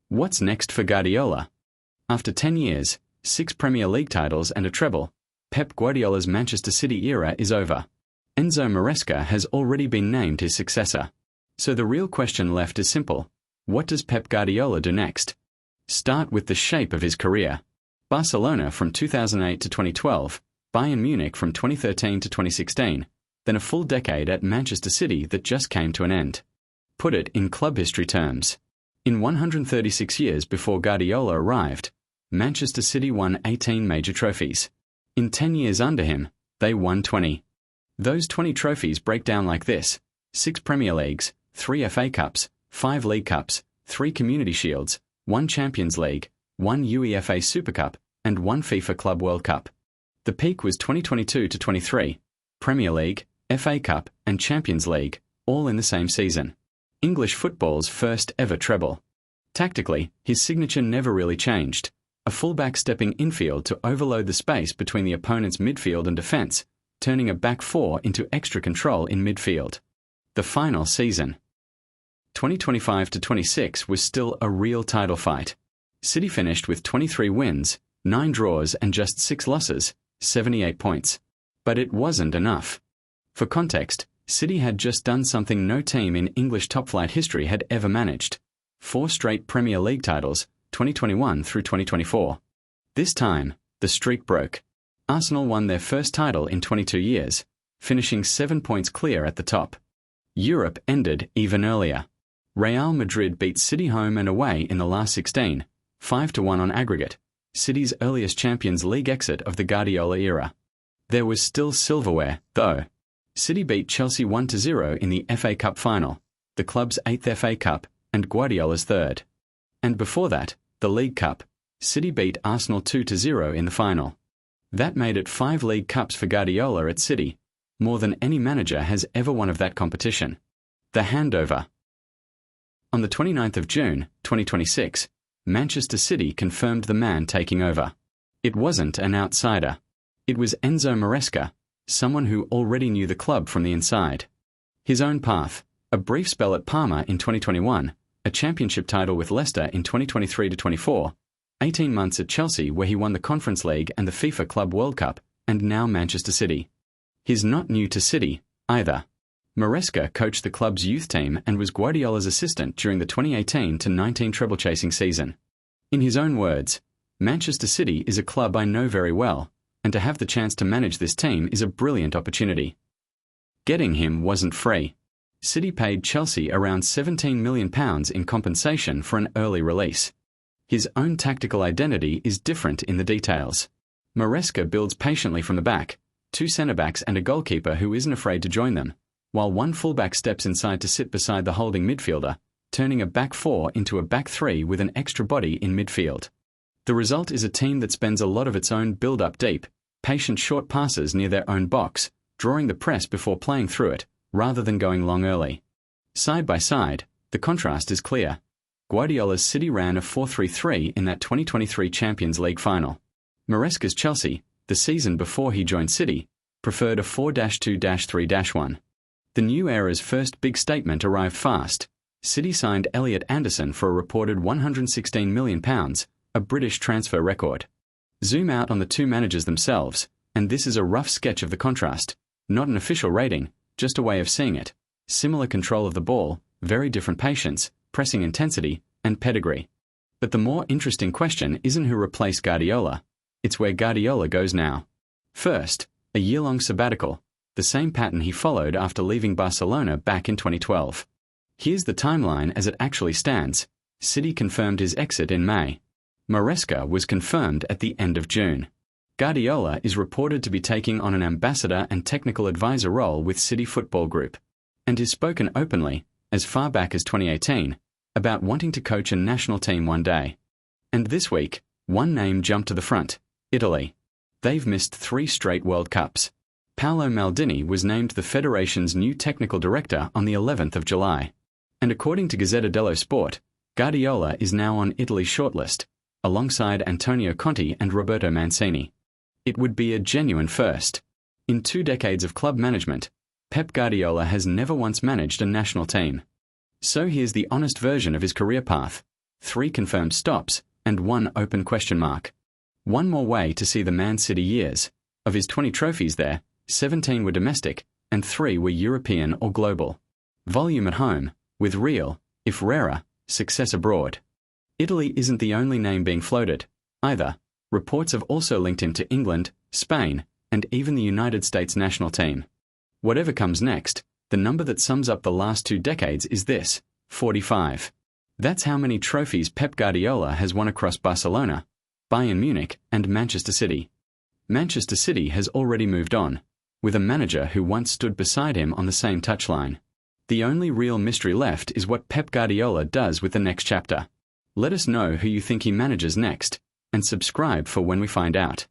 What's next for Guardiola? After 10 years, 6 Premier League titles and a treble, Pep Guardiola's Manchester City era is over. Enzo Maresca has already been named his successor. So the real question left is simple. What does Pep Guardiola do next? Start with the shape of his career. Barcelona from 2008 to 2012, Bayern Munich from 2013 to 2016, then a full decade at Manchester City that just came to an end. Put it in club history terms. In 136 years before Guardiola arrived, Manchester City won 18 major trophies. In 10 years under him, they won 20. Those 20 trophies break down like this: 6 Premier Leagues, 3 FA Cups, 5 League Cups, 3 Community Shields, 1 Champions League, 1 UEFA Super Cup, and 1 FIFA Club World Cup. The peak was 2022 to 23, Premier League, FA Cup, and Champions League, all in the same season. English football's first ever treble. Tactically, his signature never really changed. A fullback stepping infield to overload the space between the opponent's midfield and defence, turning a back four into extra control in midfield. The final season. 2025 to 26 was still a real title fight. City finished with 23 wins, 9 draws and just 6 losses, 78 points. But it wasn't enough. For context, City had just done something no team in English top-flight history had ever managed. 4 straight Premier League titles, 2021 through 2024. This time, the streak broke. Arsenal won their first title in 22 years, finishing 7 points clear at the top. Europe ended even earlier. Real Madrid beat City home and away in the last 16, 5-1 on aggregate, City's earliest Champions League exit of the Guardiola era. There was still silverware, though. City beat Chelsea 1-0 in the FA Cup final, the club's 8th FA Cup, and Guardiola's 3rd. And before that, the League Cup, City beat Arsenal 2-0 in the final. That made it 5 League Cups for Guardiola at City, more than any manager has ever won of that competition. The handover. On the 29th of June, 2026, Manchester City confirmed the man taking over. It wasn't an outsider. It was Enzo Maresca, someone who already knew the club from the inside. His own path, a brief spell at Parma in 2021, a championship title with Leicester in 2023-24, 18 months at Chelsea where he won the Conference League and the FIFA Club World Cup, and now Manchester City. He's not new to City, either. Maresca coached the club's youth team and was Guardiola's assistant during the 2018-19 treble-chasing season. In his own words, Manchester City is a club I know very well, and to have the chance to manage this team is a brilliant opportunity. Getting him wasn't free. City paid Chelsea around £17 million in compensation for an early release. His own tactical identity is different in the details. Maresca builds patiently from the back, 2 centre-backs and a goalkeeper who isn't afraid to join them, while 1 fullback steps inside to sit beside the holding midfielder, turning a back 4 into a back 3 with an extra body in midfield. The result is a team that spends a lot of its own build-up deep, patient short passes near their own box, drawing the press before playing through it, rather than going long early. Side by side, the contrast is clear. Guardiola's City ran a 4-3-3 in that 2023 Champions League final. Maresca's Chelsea, the season before he joined City, preferred a 4-2-3-1. The new era's first big statement arrived fast. City signed Elliot Anderson for a reported £116 million, a British transfer record. Zoom out on the two managers themselves, and this is a rough sketch of the contrast, not an official rating, just a way of seeing it. Similar control of the ball, very different patience, pressing intensity, and pedigree. But the more interesting question isn't who replaced Guardiola, it's where Guardiola goes now. First, a year-long sabbatical, the same pattern he followed after leaving Barcelona back in 2012. Here's the timeline as it actually stands. City confirmed his exit in May. Maresca was confirmed at the end of June. Guardiola is reported to be taking on an ambassador and technical advisor role with City Football Group, and has spoken openly, as far back as 2018, about wanting to coach a national team one day. And this week, one name jumped to the front: Italy. They've missed 3 straight World Cups. Paolo Maldini was named the federation's new technical director on the 11th of July. And according to Gazzetta dello Sport, Guardiola is now on Italy's shortlist, alongside Antonio Conte and Roberto Mancini. It would be a genuine first. In 2 decades of club management, Pep Guardiola has never once managed a national team. So here's the honest version of his career path. 3 confirmed stops, and 1 open question mark. One more way to see the Man City years. Of his 20 trophies there, 17 were domestic, and 3 were European or global. Volume at home, with real, if rarer, success abroad. Italy isn't the only name being floated, either. Reports have also linked him to England, Spain, and even the United States national team. Whatever comes next, the number that sums up the last 2 decades is this: 45. That's how many trophies Pep Guardiola has won across Barcelona, Bayern Munich, and Manchester City. Manchester City has already moved on, with a manager who once stood beside him on the same touchline. The only real mystery left is what Pep Guardiola does with the next chapter. Let us know who you think he manages next, and subscribe for when we find out.